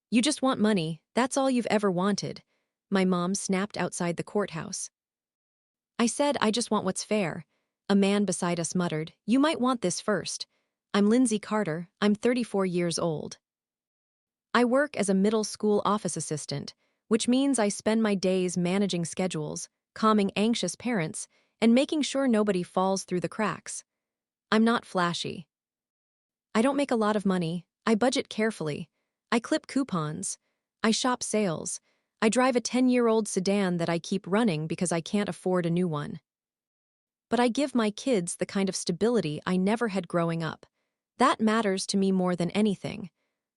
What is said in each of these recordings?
You just want money, that's all you've ever wanted. My mom snapped outside the courthouse. I said, I just want what's fair. A man beside us muttered, You might want this first. I'm Lindsay Carter, I'm 34 years old. I work as a middle school office assistant, which means I spend my days managing schedules, calming anxious parents, and making sure nobody falls through the cracks. I'm not flashy. I don't make a lot of money, I budget carefully. I clip coupons. I shop sales. I drive a 10-year-old sedan that I keep running because I can't afford a new one. But I give my kids the kind of stability I never had growing up. That matters to me more than anything.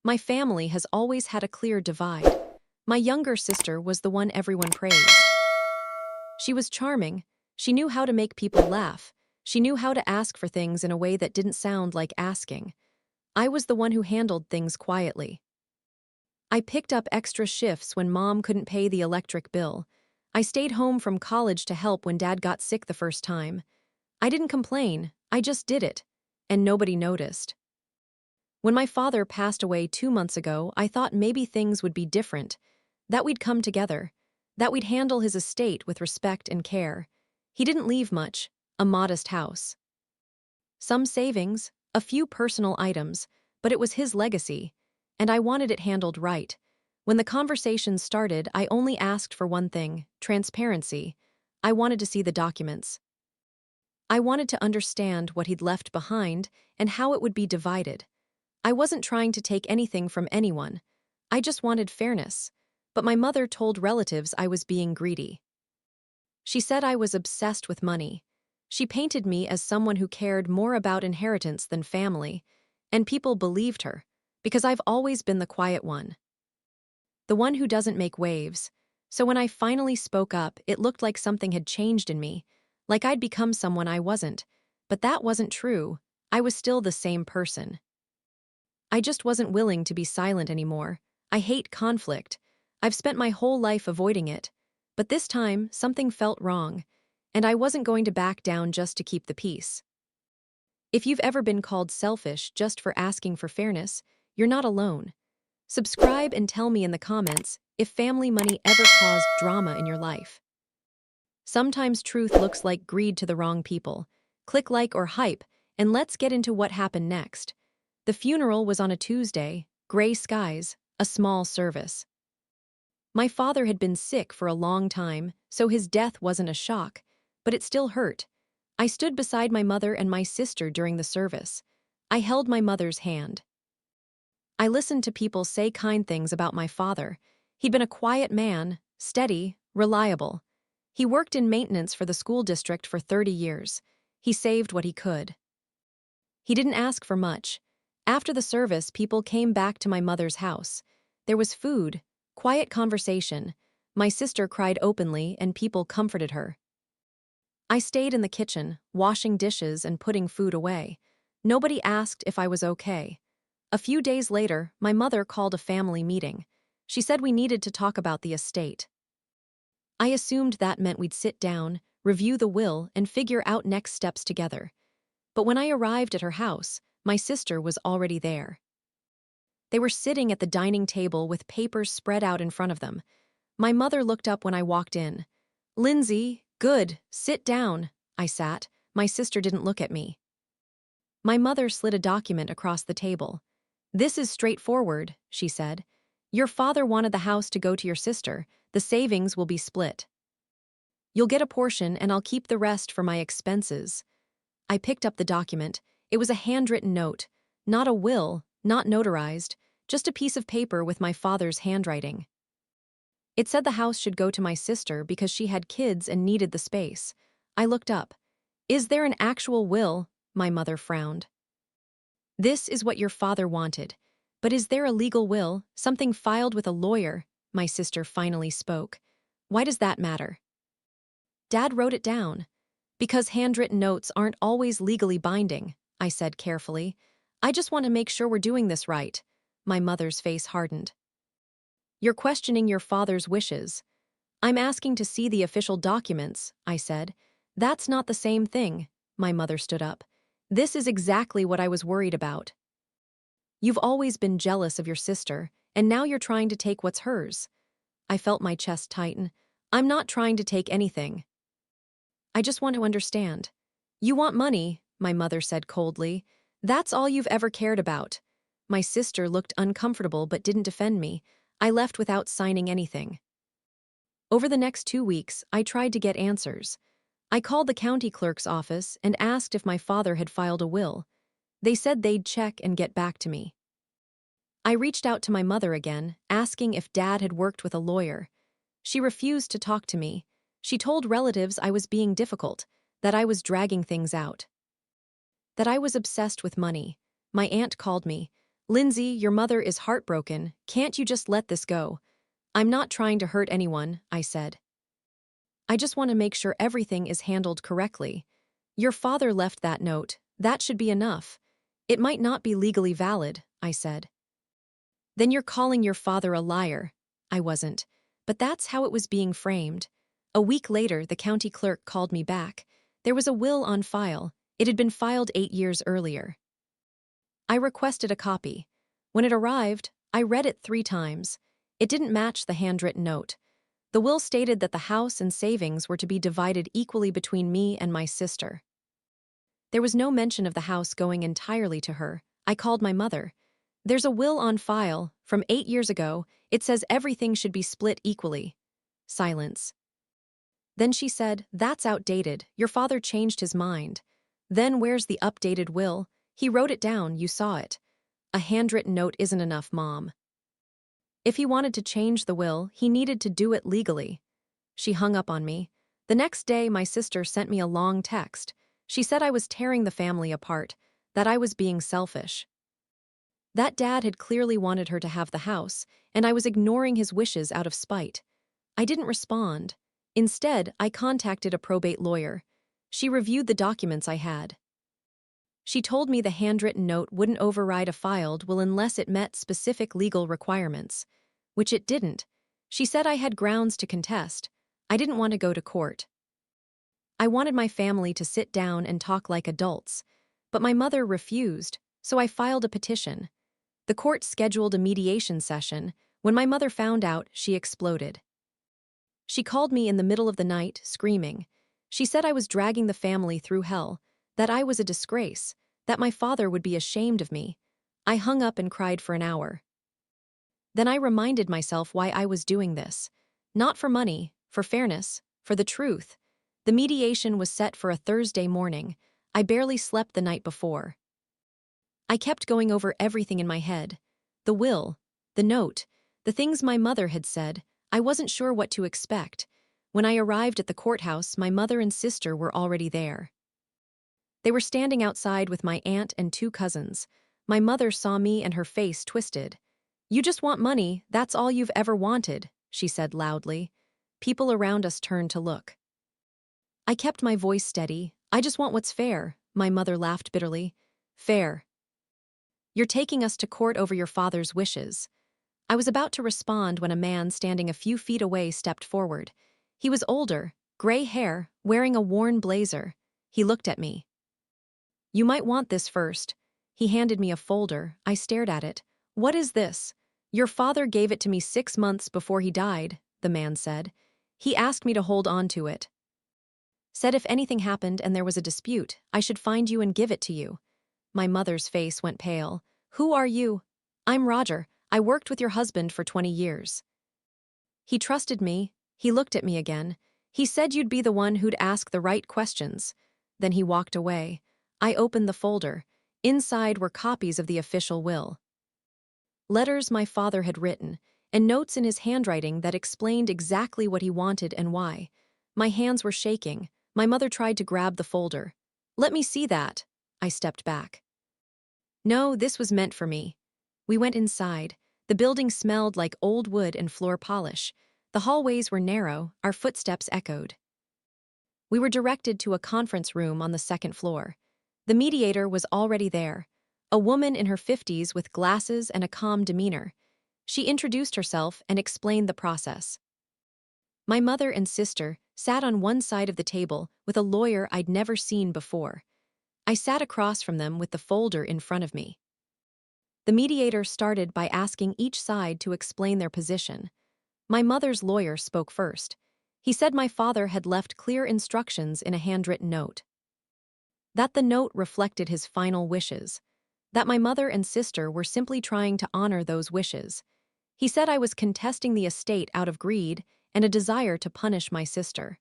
My family has always had a clear divide. My younger sister was the one everyone praised. She was charming. She knew how to make people laugh. She knew how to ask for things in a way that didn't sound like asking. I was the one who handled things quietly. I picked up extra shifts when mom couldn't pay the electric bill. I stayed home from college to help when dad got sick the first time. I didn't complain, I just did it. And nobody noticed. When my father passed away 2 months ago, I thought maybe things would be different, that we'd come together, that we'd handle his estate with respect and care. He didn't leave much, a modest house. Some savings, a few personal items, but it was his legacy, and I wanted it handled right. When the conversation started, I only asked for one thing, transparency. I wanted to see the documents. I wanted to understand what he'd left behind and how it would be divided. I wasn't trying to take anything from anyone. I just wanted fairness. But my mother told relatives I was being greedy. She said I was obsessed with money. She painted me as someone who cared more about inheritance than family, and people believed her, because I've always been the quiet one. The one who doesn't make waves. So when I finally spoke up, it looked like something had changed in me, like I'd become someone I wasn't. But that wasn't true. I was still the same person. I just wasn't willing to be silent anymore. I hate conflict. I've spent my whole life avoiding it. But this time, something felt wrong, and I wasn't going to back down just to keep the peace. If you've ever been called selfish just for asking for fairness, you're not alone. Subscribe and tell me in the comments if family money ever caused drama in your life. Sometimes truth looks like greed to the wrong people. Click like or hype, and let's get into what happened next. The funeral was on a Tuesday, gray skies, a small service. My father had been sick for a long time, so his death wasn't a shock, but it still hurt. I stood beside my mother and my sister during the service. I held my mother's hand. I listened to people say kind things about my father. He'd been a quiet man, steady, reliable. He worked in maintenance for the school district for 30 years. He saved what he could. He didn't ask for much. After the service, people came back to my mother's house. There was food, quiet conversation. My sister cried openly, and people comforted her. I stayed in the kitchen, washing dishes and putting food away. Nobody asked if I was okay. A few days later, my mother called a family meeting. She said we needed to talk about the estate. I assumed that meant we'd sit down, review the will, and figure out next steps together. But when I arrived at her house, my sister was already there. They were sitting at the dining table with papers spread out in front of them. My mother looked up when I walked in. Lindsay, good, sit down. I sat. My sister didn't look at me. My mother slid a document across the table. This is straightforward, she said. Your father wanted the house to go to your sister. The savings will be split. You'll get a portion and I'll keep the rest for my expenses. I picked up the document. It was a handwritten note. Not a will, not notarized, just a piece of paper with my father's handwriting. It said the house should go to my sister because she had kids and needed the space. I looked up. Is there an actual will? My mother frowned. This is what your father wanted. But is there a legal will, something filed with a lawyer? My sister finally spoke. Why does that matter? Dad wrote it down. Because handwritten notes aren't always legally binding, I said carefully. I just want to make sure we're doing this right. My mother's face hardened. You're questioning your father's wishes. I'm asking to see the official documents, I said. That's not the same thing. My mother stood up. This is exactly what I was worried about. You've always been jealous of your sister, and now you're trying to take what's hers." I felt my chest tighten. "I'm not trying to take anything. I just want to understand." "You want money," my mother said coldly. "That's all you've ever cared about." My sister looked uncomfortable but didn't defend me. I left without signing anything. Over the next 2 weeks, I tried to get answers. I called the county clerk's office and asked if my father had filed a will. They said they'd check and get back to me. I reached out to my mother again, asking if Dad had worked with a lawyer. She refused to talk to me. She told relatives I was being difficult, that I was dragging things out, that I was obsessed with money. My aunt called me. "Lindsay, your mother is heartbroken. Can't you just let this go?" "I'm not trying to hurt anyone," I said. "I just want to make sure everything is handled correctly. Your father left that note. That should be enough." "It might not be legally valid," I said. "Then you're calling your father a liar." I wasn't. But that's how it was being framed. A week later, the county clerk called me back. There was a will on file. It had been filed 8 years earlier. I requested a copy. When it arrived, I read it 3 times. It didn't match the handwritten note. The will stated that the house and savings were to be divided equally between me and my sister. There was no mention of the house going entirely to her. I called my mother. "There's a will on file, from 8 years ago. It says everything should be split equally." Silence. Then she said, "That's outdated. Your father changed his mind." "Then where's the updated will?" "He wrote it down, you saw it." "A handwritten note isn't enough, Mom. If he wanted to change the will, he needed to do it legally." She hung up on me. The next day, my sister sent me a long text. She said I was tearing the family apart, that I was being selfish, that Dad had clearly wanted her to have the house, and I was ignoring his wishes out of spite. I didn't respond. Instead, I contacted a probate lawyer. She reviewed the documents I had. She told me the handwritten note wouldn't override a filed will unless it met specific legal requirements, which it didn't. She said I had grounds to contest. I didn't want to go to court. I wanted my family to sit down and talk like adults, but my mother refused, so I filed a petition. The court scheduled a mediation session. When my mother found out, she exploded. She called me in the middle of the night, screaming. She said I was dragging the family through hell, that I was a disgrace, that my father would be ashamed of me. I hung up and cried for an hour. Then I reminded myself why I was doing this. Not for money, for fairness, for the truth. The mediation was set for a Thursday morning. I barely slept the night before. I kept going over everything in my head. The will, the note, the things my mother had said. I wasn't sure what to expect. When I arrived at the courthouse, my mother and sister were already there. They were standing outside with my aunt and 2 cousins. My mother saw me and her face twisted. "You just want money, that's all you've ever wanted," she said loudly. People around us turned to look. I kept my voice steady. "I just want what's fair," my mother laughed bitterly. "Fair? You're taking us to court over your father's wishes." I was about to respond when a man standing a few feet away stepped forward. He was older, gray hair, wearing a worn blazer. He looked at me. "You might want this first." He handed me a folder. I stared at it. "What is this?" "Your father gave it to me 6 months before he died," the man said. "He asked me to hold on to it. Said if anything happened and there was a dispute, I should find you and give it to you." My mother's face went pale. "Who are you?" "I'm Roger. I worked with your husband for 20 years. He trusted me." He looked at me again. "He said you'd be the one who'd ask the right questions." Then he walked away. I opened the folder. Inside were copies of the official will. Letters my father had written, and notes in his handwriting that explained exactly what he wanted and why. My hands were shaking. My mother tried to grab the folder. "Let me see that." I stepped back. "No, this was meant for me." We went inside. The building smelled like old wood and floor polish. The hallways were narrow, our footsteps echoed. We were directed to a conference room on the 2nd floor. The mediator was already there, a woman in her 50s with glasses and a calm demeanor. She introduced herself and explained the process. My mother and sister sat on one side of the table with a lawyer I'd never seen before. I sat across from them with the folder in front of me. The mediator started by asking each side to explain their position. My mother's lawyer spoke first. He said my father had left clear instructions in a handwritten note. That the note reflected his final wishes. That my mother and sister were simply trying to honor those wishes. He said I was contesting the estate out of greed and a desire to punish my sister.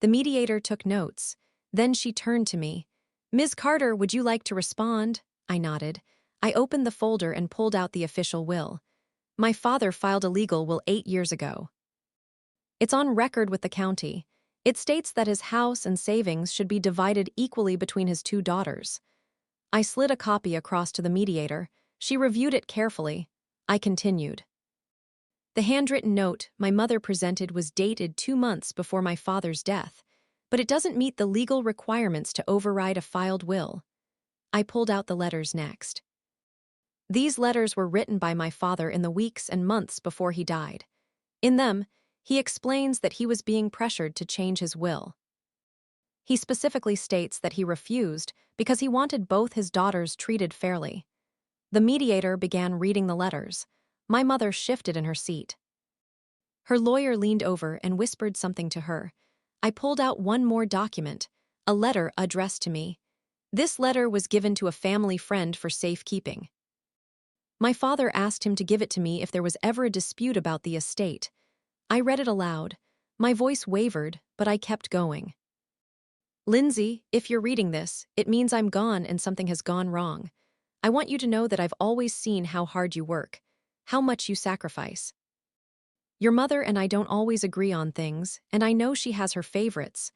The mediator took notes. Then she turned to me. "Ms. Carter, would you like to respond?" I nodded. I opened the folder and pulled out the official will. My father filed a legal will 8 years ago. It's on record with the county. It states that his house and savings should be divided equally between his 2 daughters. I slid a copy across to the mediator. She reviewed it carefully. I continued. The handwritten note my mother presented was dated 2 months before my father's death, but it doesn't meet the legal requirements to override a filed will. I pulled out the letters next. These letters were written by my father in the weeks and months before he died. In them, he explains that he was being pressured to change his will. He specifically states that he refused because he wanted both his daughters treated fairly. The mediator began reading the letters. My mother shifted in her seat. Her lawyer leaned over and whispered something to her. I pulled out one more document, a letter addressed to me. This letter was given to a family friend for safekeeping. My father asked him to give it to me if there was ever a dispute about the estate. I read it aloud. My voice wavered, but I kept going. "Lindsay, if you're reading this, it means I'm gone and something has gone wrong. I want you to know that I've always seen how hard you work, how much you sacrifice. Your mother and I don't always agree on things, and I know she has her favorites.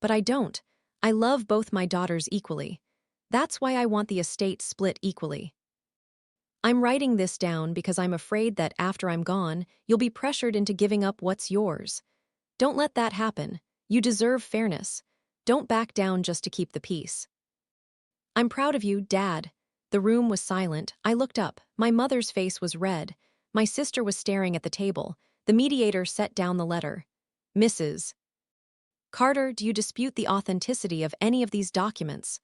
But I don't. I love both my daughters equally. That's why I want the estate split equally. I'm writing this down because I'm afraid that after I'm gone, you'll be pressured into giving up what's yours. Don't let that happen. You deserve fairness. Don't back down just to keep the peace. I'm proud of you, Dad." The room was silent. I looked up. My mother's face was red. My sister was staring at the table. The mediator set down the letter. "Mrs. Carter, do you dispute the authenticity of any of these documents?"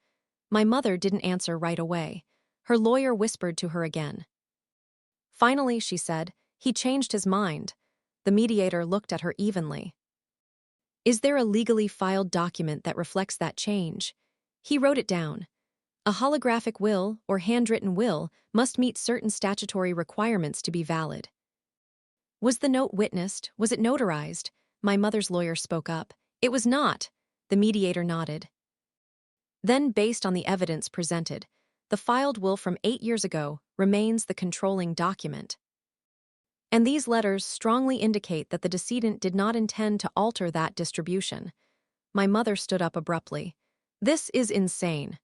My mother didn't answer right away. Her lawyer whispered to her again. Finally, she said, "He changed his mind." The mediator looked at her evenly. "Is there a legally filed document that reflects that change?" He wrote it down. "A holographic will or handwritten will must meet certain statutory requirements to be valid." "Was the note witnessed? Was it notarized?" My mother's lawyer spoke up. "It was not." The mediator nodded. "Then, based on the evidence presented, the filed will from 8 years ago remains the controlling document. And these letters strongly indicate that the decedent did not intend to alter that distribution." My mother stood up abruptly. "This is insane.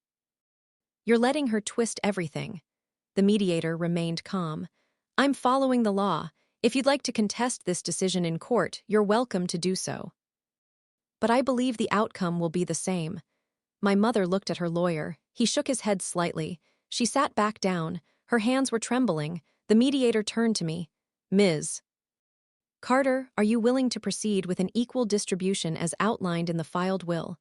You're letting her twist everything." The mediator remained calm. "I'm following the law. If you'd like to contest this decision in court, you're welcome to do so. But I believe the outcome will be the same." My mother looked at her lawyer. He shook his head slightly. She sat back down. Her hands were trembling. The mediator turned to me. "Ms. Carter, are you willing to proceed with an equal distribution as outlined in the filed will?"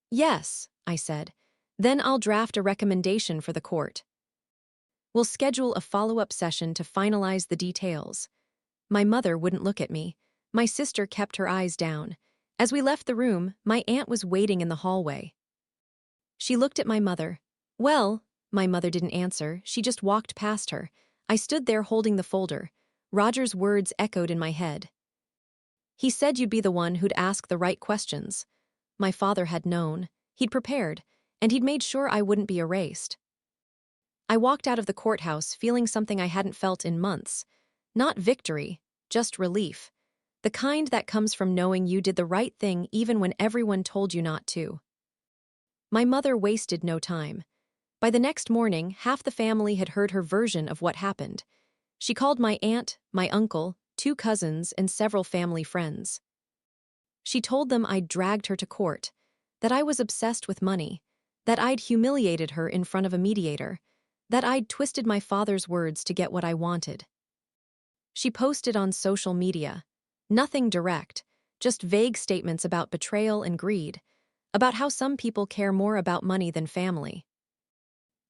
"Yes," I said. "Then I'll draft a recommendation for the court. We'll schedule a follow-up session to finalize the details." My mother wouldn't look at me. My sister kept her eyes down. As we left the room, my aunt was waiting in the hallway. She looked at my mother. "Well," my mother didn't answer. She just walked past her. I stood there holding the folder. Roger's words echoed in my head. "He said you'd be the one who'd ask the right questions." My father had known. He'd prepared, and he'd made sure I wouldn't be erased. I walked out of the courthouse feeling something I hadn't felt in months. Not victory, just relief. The kind that comes from knowing you did the right thing even when everyone told you not to. My mother wasted no time. By the next morning, half the family had heard her version of what happened. She called my aunt, my uncle, 2 cousins, and several family friends. She told them I'd dragged her to court, that I was obsessed with money, that I'd humiliated her in front of a mediator, that I'd twisted my father's words to get what I wanted. She posted on social media. Nothing direct, just vague statements about betrayal and greed, about how some people care more about money than family.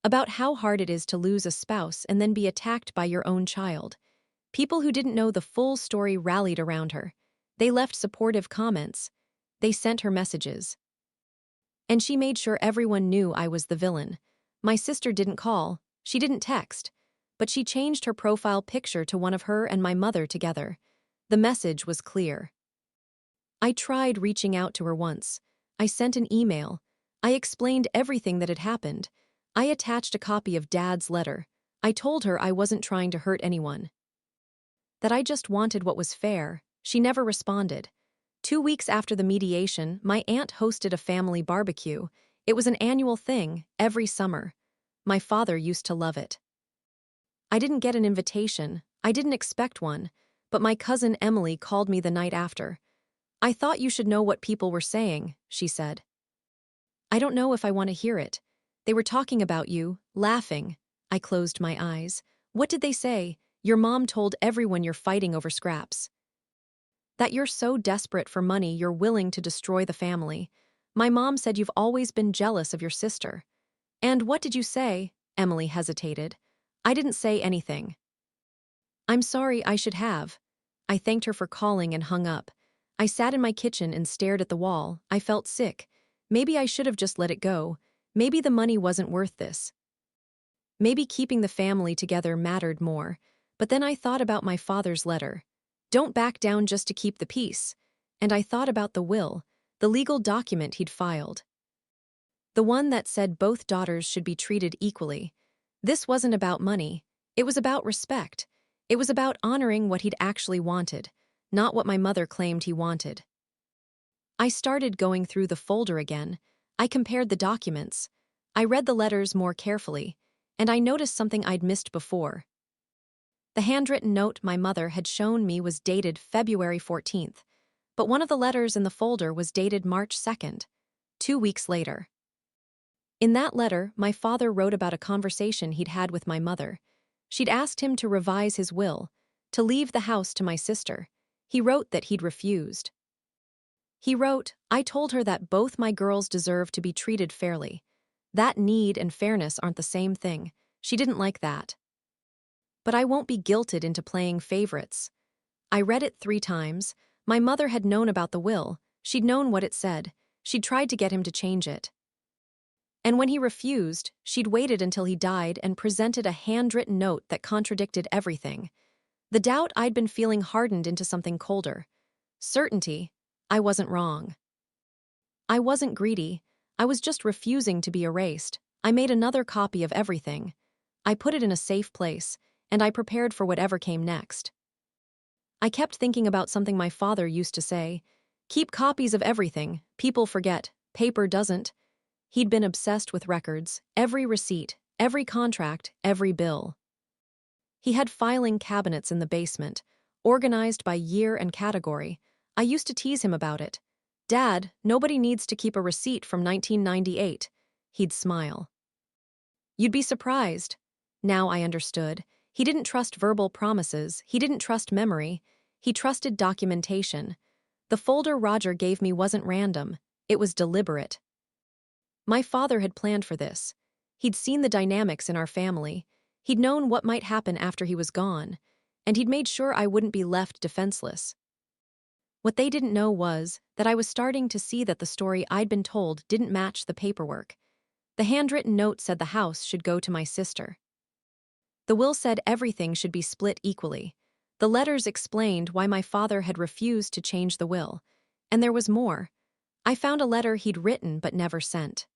about how hard it is to lose a spouse and then be attacked by your own child. People who didn't know the full story rallied around her. They left supportive comments. They sent her messages. And she made sure everyone knew I was the villain. My sister didn't call, she didn't text, but she changed her profile picture to one of her and my mother together. The message was clear. I tried reaching out to her once. I sent an email. I explained everything that had happened. I attached a copy of Dad's letter. I told her I wasn't trying to hurt anyone. That I just wanted what was fair. She never responded. 2 weeks after the mediation, my aunt hosted a family barbecue. It was an annual thing, every summer. My father used to love it. I didn't get an invitation. I didn't expect one. But my cousin Emily called me the night after. "I thought you should know what people were saying," she said. "I don't know if I want to hear it. They were talking about you, laughing." I closed my eyes. "What did they say?" "Your mom told everyone you're fighting over scraps. That you're so desperate for money you're willing to destroy the family. My mom said you've always been jealous of your sister." "And what did you say?" Emily hesitated. "I didn't say anything." "I'm sorry, I should have." I thanked her for calling and hung up. I sat in my kitchen and stared at the wall. I felt sick. Maybe I should have just let it go. Maybe the money wasn't worth this. Maybe keeping the family together mattered more. But then I thought about my father's letter. "Don't back down just to keep the peace." And I thought about the will, the legal document he'd filed. The one that said both daughters should be treated equally. This wasn't about money. It was about respect. It was about honoring what he'd actually wanted, not what my mother claimed he wanted. I started going through the folder again. I compared the documents. I read the letters more carefully, and I noticed something I'd missed before. The handwritten note my mother had shown me was dated February 14th, but one of the letters in the folder was dated March 2nd, 2 weeks later. In that letter, my father wrote about a conversation he'd had with my mother. She'd asked him to revise his will, to leave the house to my sister. He wrote that he'd refused. He wrote, "I told her that both my girls deserve to be treated fairly. That need and fairness aren't the same thing. She didn't like that. But I won't be guilted into playing favorites." I read it 3 times. My mother had known about the will. She'd known what it said. She'd tried to get him to change it. And when he refused, she'd waited until he died and presented a handwritten note that contradicted everything. The doubt I'd been feeling hardened into something colder. Certainty. I wasn't wrong. I wasn't greedy. I was just refusing to be erased. I made another copy of everything. I put it in a safe place, and I prepared for whatever came next. I kept thinking about something my father used to say. "Keep copies of everything. People forget. Paper doesn't." He'd been obsessed with records, every receipt, every contract, every bill. He had filing cabinets in the basement, organized by year and category. I used to tease him about it. "Dad, nobody needs to keep a receipt from 1998. He'd smile. "You'd be surprised." Now I understood. He didn't trust verbal promises. He didn't trust memory. He trusted documentation. The folder Roger gave me wasn't random. It was deliberate. My father had planned for this. He'd seen the dynamics in our family. He'd known what might happen after he was gone, and he'd made sure I wouldn't be left defenseless. What they didn't know was that I was starting to see that the story I'd been told didn't match the paperwork. The handwritten note said the house should go to my sister. The will said everything should be split equally. The letters explained why my father had refused to change the will. And there was more. I found a letter he'd written but never sent.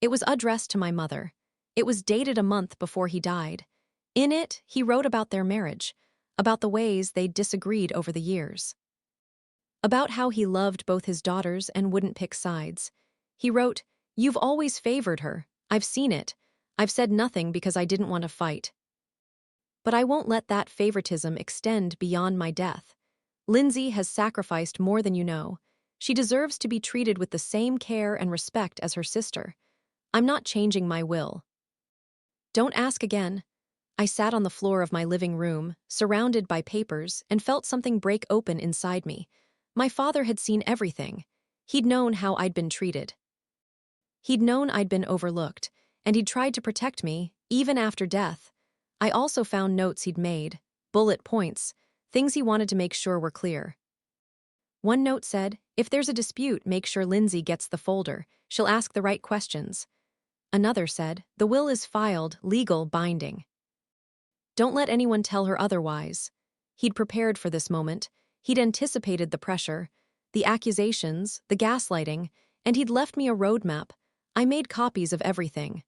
It was addressed to my mother. It was dated a month before he died. In it, he wrote about their marriage, about the ways they'd disagreed over the years, about how he loved both his daughters and wouldn't pick sides. He wrote, "You've always favored her. I've seen it. I've said nothing because I didn't want to fight. But I won't let that favoritism extend beyond my death. Lindsay has sacrificed more than you know. She deserves to be treated with the same care and respect as her sister. I'm not changing my will." Don't ask again. I sat on the floor of my living room, surrounded by papers, and felt something break open inside me. My father had seen everything. He'd known how I'd been treated. He'd known I'd been overlooked, and he'd tried to protect me, even after death. I also found notes he'd made, bullet points, things he wanted to make sure were clear. One note said, "If there's a dispute, make sure Lindsay gets the folder. She'll ask the right questions." Another said, "The will is filed, legal, binding. Don't let anyone tell her otherwise." He'd prepared for this moment. He'd anticipated the pressure, the accusations, the gaslighting, and he'd left me a roadmap. I made copies of everything.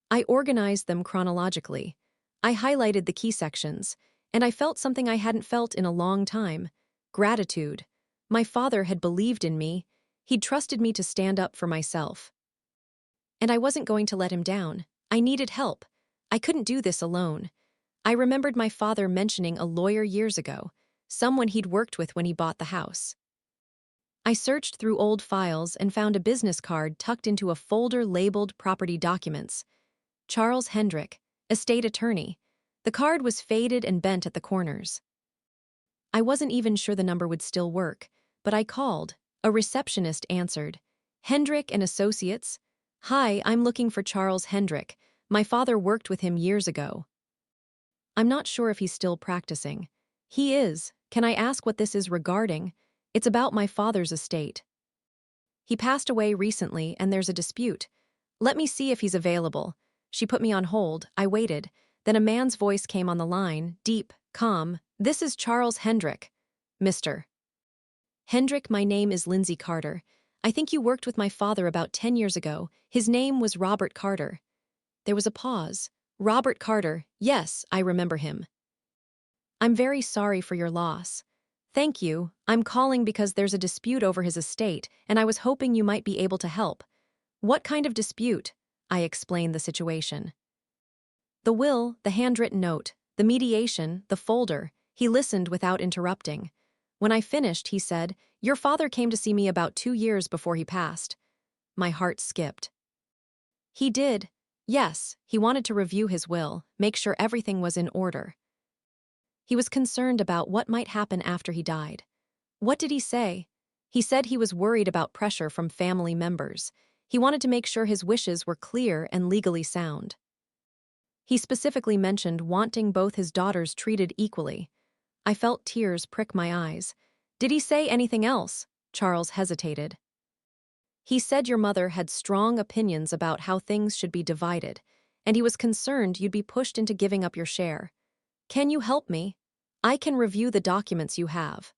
I organized them chronologically. I highlighted the key sections, and I felt something I hadn't felt in a long time: gratitude. My father had believed in me. He'd trusted me to stand up for myself. And I wasn't going to let him down. I needed help. I couldn't do this alone. I remembered my father mentioning a lawyer years ago, someone he'd worked with when he bought the house. I searched through old files and found a business card tucked into a folder labeled Property Documents. Charles Hendrick, estate attorney. The card was faded and bent at the corners. I wasn't even sure the number would still work, but I called. A receptionist answered. "Hendrick and Associates? Hi, I'm looking for Charles Hendrick. My father worked with him years ago." "I'm not sure if he's still practicing." "He is. Can I ask what this is regarding?" "It's about my father's estate. He passed away recently and there's a dispute." "Let me see if he's available." She put me on hold. I waited. Then a man's voice came on the line, deep, calm. "This is Charles Hendrick. Mr. Hendrick, my name is Lindsay Carter. I think you worked with my father about 10 years ago. His name was Robert Carter." There was a pause. "Robert Carter, yes, I remember him. I'm very sorry for your loss." "Thank you. I'm calling because there's a dispute over his estate, and I was hoping you might be able to help." "What kind of dispute?" I explained the situation. "The will, the handwritten note, the mediation, the folder." He listened without interrupting. When I finished, he said, "Your father came to see me about 2 years before he passed." My heart skipped. "He did?" "Yes, he wanted to review his will, make sure everything was in order. He was concerned about what might happen after he died." "What did he say?" "He said he was worried about pressure from family members. He wanted to make sure his wishes were clear and legally sound. He specifically mentioned wanting both his daughters treated equally." I felt tears prick my eyes. "Did he say anything else?" Charles hesitated. "He said your mother had strong opinions about how things should be divided, and he was concerned you'd be pushed into giving up your share." "Can you help me? I can review the documents you have.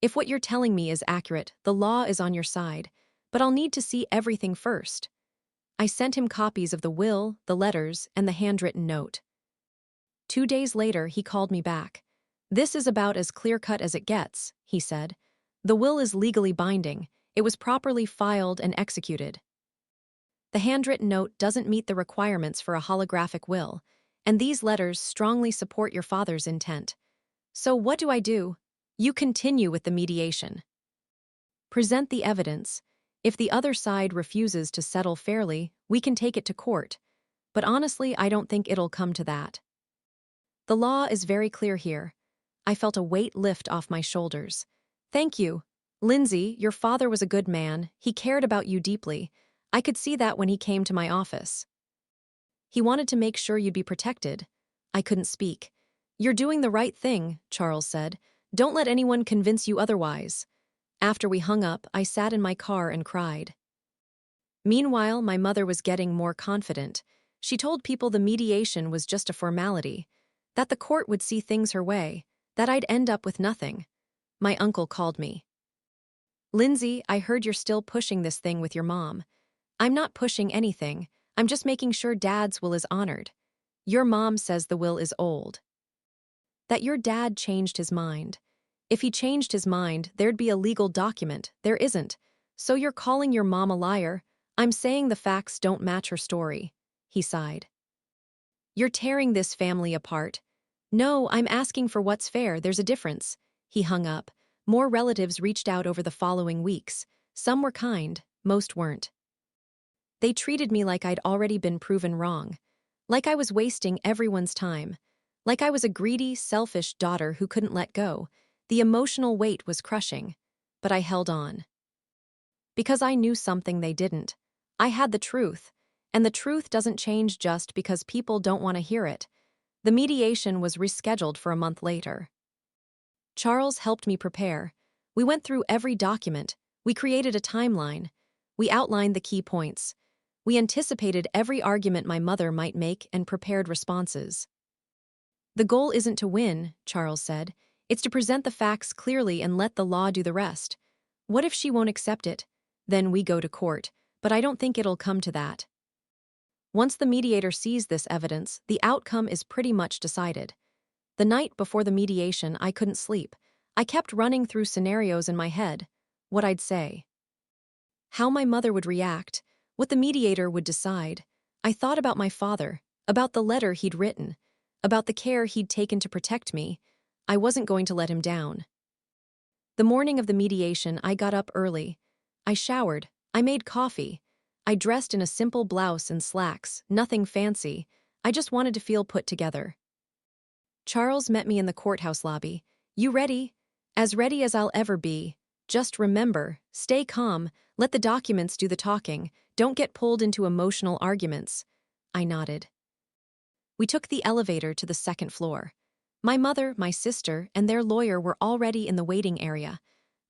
If what you're telling me is accurate, the law is on your side, but I'll need to see everything first." I sent him copies of the will, the letters, and the handwritten note. 2 days later, he called me back. "This is about as clear-cut as it gets," he said. "The will is legally binding. It was properly filed and executed. The handwritten note doesn't meet the requirements for a holographic will, and these letters strongly support your father's intent. So what do I do?" "You continue with the mediation. Present the evidence. If the other side refuses to settle fairly, we can take it to court. But honestly, I don't think it'll come to that. The law is very clear here." I felt a weight lift off my shoulders. "Thank you. Lindsay, your father was a good man. He cared about you deeply. I could see that when he came to my office. He wanted to make sure you'd be protected." I couldn't speak. "You're doing the right thing," Charles said. "Don't let anyone convince you otherwise." After we hung up, I sat in my car and cried. Meanwhile, my mother was getting more confident. She told people the mediation was just a formality, that the court would see things her way, that I'd end up with nothing. My uncle called me. "Lindsay, I heard you're still pushing this thing with your mom." "I'm not pushing anything. I'm just making sure Dad's will is honored." "Your mom says the will is old." "That your dad changed his mind." "If he changed his mind, there'd be a legal document. There isn't. So you're calling your mom a liar?" "I'm saying the facts don't match her story." He sighed. "You're tearing this family apart." "No, I'm asking for what's fair. There's a difference." He hung up. More relatives reached out over the following weeks. Some were kind, most weren't. They treated me like I'd already been proven wrong. Like I was wasting everyone's time. Like I was a greedy, selfish daughter who couldn't let go. The emotional weight was crushing. But I held on. Because I knew something they didn't. I had the truth. And the truth doesn't change just because people don't want to hear it. The mediation was rescheduled for a month later. Charles helped me prepare. We went through every document. We created a timeline. We outlined the key points. We anticipated every argument my mother might make and prepared responses. The goal isn't to win, Charles said. It's to present the facts clearly and let the law do the rest. What if she won't accept it? Then we go to court, but I don't think it'll come to that. Once the mediator sees this evidence, the outcome is pretty much decided. The night before the mediation, I couldn't sleep. I kept running through scenarios in my head. What I'd say. How my mother would react. What the mediator would decide. I thought about my father, about the letter he'd written, about the care he'd taken to protect me. I wasn't going to let him down. The morning of the mediation, I got up early. I showered. I made coffee. I dressed in a simple blouse and slacks, nothing fancy. I just wanted to feel put together. Charles met me in the courthouse lobby. You ready? As ready as I'll ever be. Just remember, stay calm, let the documents do the talking, don't get pulled into emotional arguments. I nodded. We took the elevator to the second floor. My mother, my sister, and their lawyer were already in the waiting area.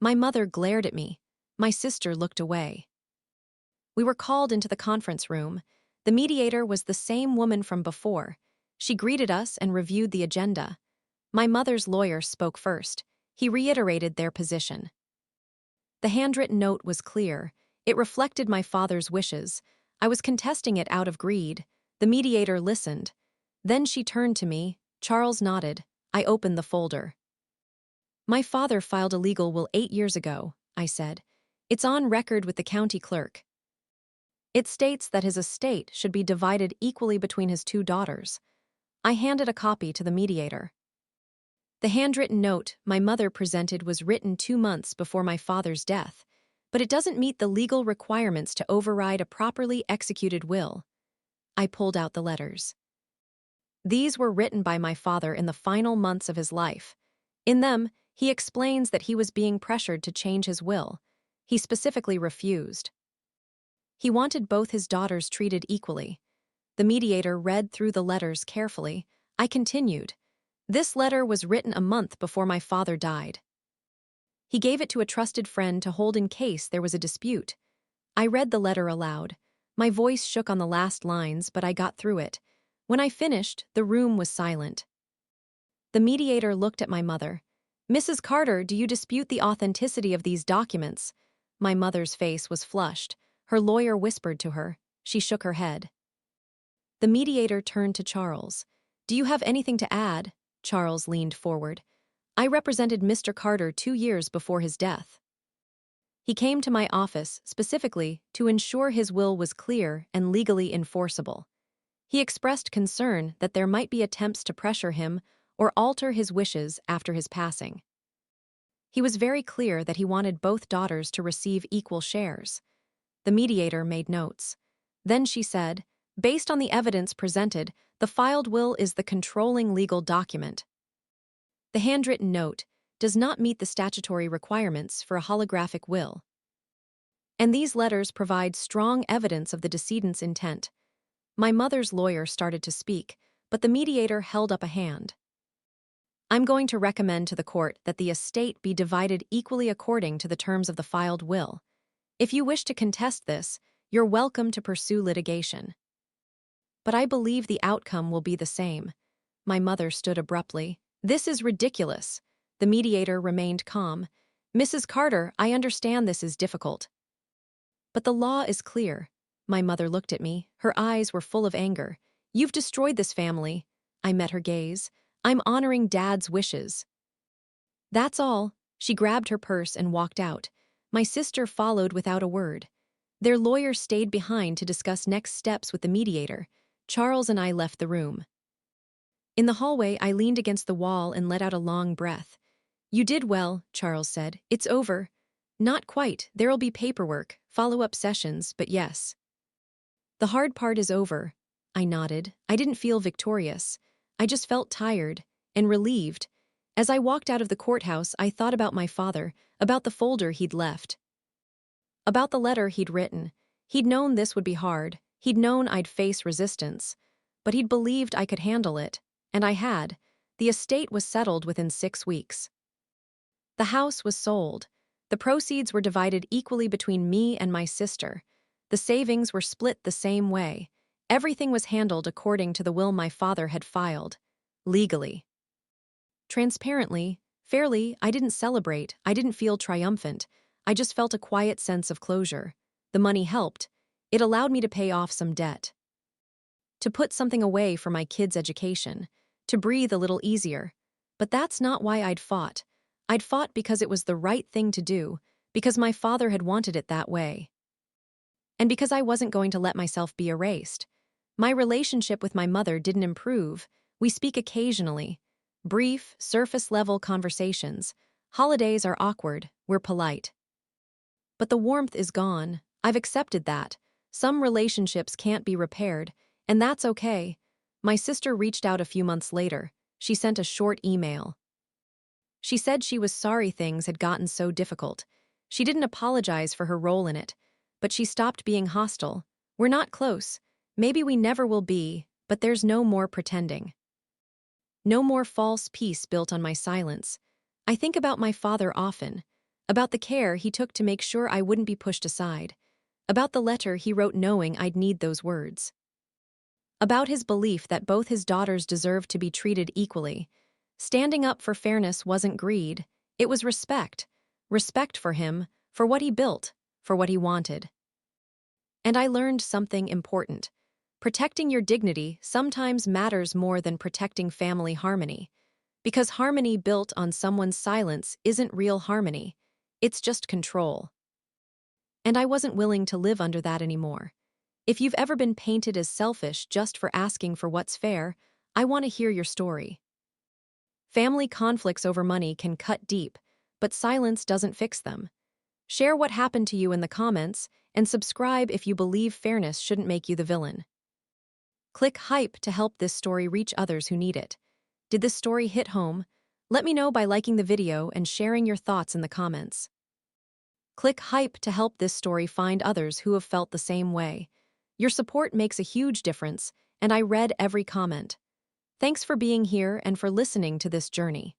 My mother glared at me. My sister looked away. We were called into the conference room. The mediator was the same woman from before. She greeted us and reviewed the agenda. My mother's lawyer spoke first. He reiterated their position. The handwritten note was clear. It reflected my father's wishes. I was contesting it out of greed. The mediator listened. Then she turned to me. Charles nodded. I opened the folder. My father filed a legal will 8 years ago, I said. It's on record with the county clerk. It states that his estate should be divided equally between his 2 daughters. I handed a copy to the mediator. The handwritten note my mother presented was written 2 months before my father's death, but it doesn't meet the legal requirements to override a properly executed will. I pulled out the letters. These were written by my father in the final months of his life. In them, he explains that he was being pressured to change his will. He specifically refused. He wanted both his daughters treated equally. The mediator read through the letters carefully. I continued. This letter was written a month before my father died. He gave it to a trusted friend to hold in case there was a dispute. I read the letter aloud. My voice shook on the last lines, but I got through it. When I finished, the room was silent. The mediator looked at my mother. Mrs. Carter, do you dispute the authenticity of these documents? My mother's face was flushed. Her lawyer whispered to her. She shook her head. The mediator turned to Charles. Do you have anything to add? Charles leaned forward. I represented Mr. Carter 2 years before his death. He came to my office specifically to ensure his will was clear and legally enforceable. He expressed concern that there might be attempts to pressure him or alter his wishes after his passing. He was very clear that he wanted both daughters to receive equal shares. The mediator made notes. Then she said, based on the evidence presented, the filed will is the controlling legal document. The handwritten note does not meet the statutory requirements for a holographic will. And these letters provide strong evidence of the decedent's intent. My mother's lawyer started to speak, but the mediator held up a hand. I'm going to recommend to the court that the estate be divided equally according to the terms of the filed will. If you wish to contest this, you're welcome to pursue litigation. But I believe the outcome will be the same. My mother stood abruptly. This is ridiculous. The mediator remained calm. Mrs. Carter, I understand this is difficult. But the law is clear. My mother looked at me. Her eyes were full of anger. You've destroyed this family. I met her gaze. I'm honoring Dad's wishes. That's all. She grabbed her purse and walked out. My sister followed without a word. Their lawyer stayed behind to discuss next steps with the mediator. Charles and I left the room. In the hallway, I leaned against the wall and let out a long breath. You did well, Charles said. It's over. Not quite. There'll be paperwork, follow-up sessions, but yes. The hard part is over. I nodded. I didn't feel victorious. I just felt tired and relieved. As I walked out of the courthouse, I thought about my father, about the folder he'd left, about the letter he'd written. He'd known this would be hard. He'd known I'd face resistance, but he'd believed I could handle it, and I had. The estate was settled within 6 weeks. The house was sold. The proceeds were divided equally between me and my sister. The savings were split the same way. Everything was handled according to the will my father had filed. Legally. Transparently, fairly, I didn't celebrate, I didn't feel triumphant. I just felt a quiet sense of closure. The money helped. It allowed me to pay off some debt. To put something away for my kids' education. To breathe a little easier. But that's not why I'd fought. I'd fought because it was the right thing to do, because my father had wanted it that way. And because I wasn't going to let myself be erased. My relationship with my mother didn't improve. We speak occasionally. Brief, surface-level conversations. Holidays are awkward, we're polite. But the warmth is gone. I've accepted that. Some relationships can't be repaired, and that's okay. My sister reached out a few months later. She sent a short email. She said she was sorry things had gotten so difficult. She didn't apologize for her role in it, but she stopped being hostile. We're not close. Maybe we never will be, but there's no more pretending. No more false peace built on my silence. I think about my father often, about the care he took to make sure I wouldn't be pushed aside, about the letter he wrote knowing I'd need those words, about his belief that both his daughters deserved to be treated equally. Standing up for fairness wasn't greed, it was respect. Respect for him, for what he built, for what he wanted. And I learned something important. Protecting your dignity sometimes matters more than protecting family harmony. Because harmony built on someone's silence isn't real harmony. It's just control. And I wasn't willing to live under that anymore. If you've ever been painted as selfish just for asking for what's fair, I want to hear your story. Family conflicts over money can cut deep, but silence doesn't fix them. Share what happened to you in the comments, and subscribe if you believe fairness shouldn't make you the villain. Click hype to help this story reach others who need it. Did this story hit home? Let me know by liking the video and sharing your thoughts in the comments. Click hype to help this story find others who have felt the same way. Your support makes a huge difference, and I read every comment. Thanks for being here and for listening to this journey.